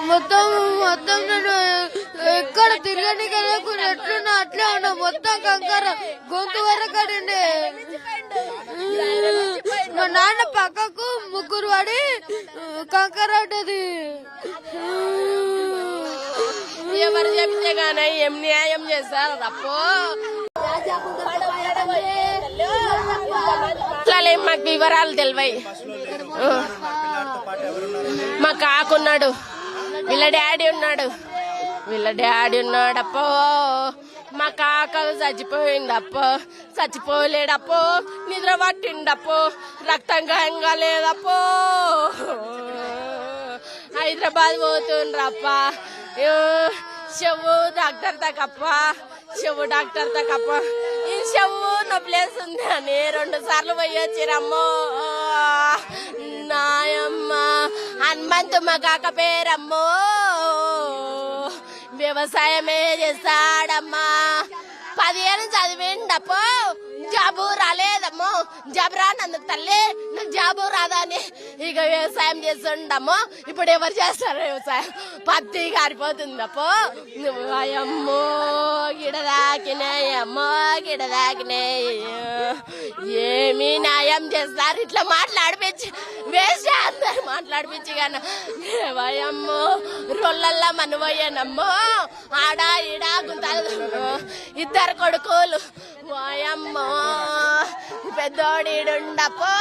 మొత్తం మొత్తం నేను ఎక్కడ తిరగని కదకుండా ఎట్లున్నా అట్లే ఉన్నా. మొత్తం కంకర గొంతు వరకు అడిండే. మా నాన్న పక్కకు ముగ్గురు పడి కంకర అంటది. ఎవరు చెప్తే గానీ ఏం న్యాయం చేస్తారు తప్పు. మాకు వివరాలు తెలివై. మా కాకున్నాడు, వీళ్ళ డాడీ ఉన్నాడప్పో. మా కాక చచ్చిపోయిందప్పో, చచ్చిపోలేడప్పో, నిద్ర పట్టిండప్పో, రక్తం గాయంగా లేదప్పో. హైదరాబాద్ పోతుండ్రప్ప. చెవు డాక్టర్ తప్ప, చెవు డాక్టర్ తప్ప. ఈ చెవు నొప్పిలేసి ఉంది అని 2 సార్లు పోయొచ్చిరమ్మో. నాయమ్మ హనుమంతు మా కాక పేరమ్మో. వ్యవసాయమే చేస్తాడమ్మా. 10 ఏళ్ళు చదివిండప్పో, జాబు రాలేదమ్మో. జాబు రానందుకు తల్లి నాకు జాబు రాదని ఇక వ్యవసాయం చేస్తుండమ్మో. ఇప్పుడు ఎవరు చేస్తారు వ్యవసాయం? పత్తి కారిపోతుందప్పో. అమ్మో గిడదాకినాయమ్మో, గిడదాకినాయి. ఏమి న్యాయం చేస్తారు? ఇట్లా మాట్లాడిపించి వేస్ట్ అందరు మాట్లాడిపించి కానీ అమ్మో రొల్లల్లా మనవయ్యానమ్మో. ఆడ ఈడ గుంతాలు 2 కొడుకులు. వాయమ్మో పెద్దోడీడుండప్పో,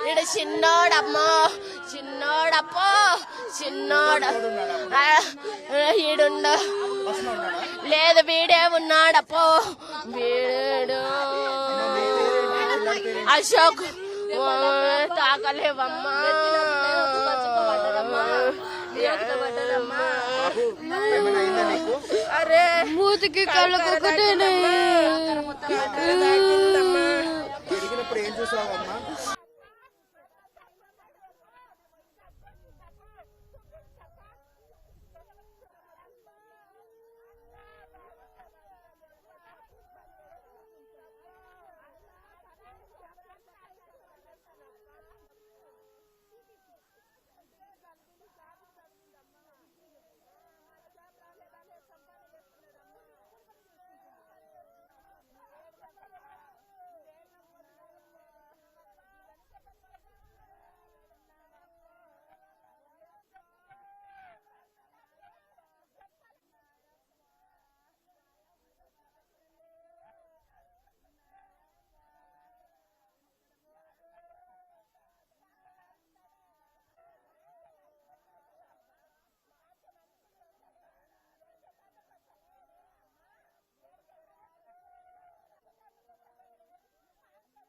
ఈడు చిన్నోడమ్మో. చిన్నోడప్పో, చిన్నోడు ఈడుండు. లేదు వీడే ఉన్నాడప్పో. వీడు అశోక్. తాకలేవమ్మా. అరే మూతికి కళ్ళకు ఒకటేనే.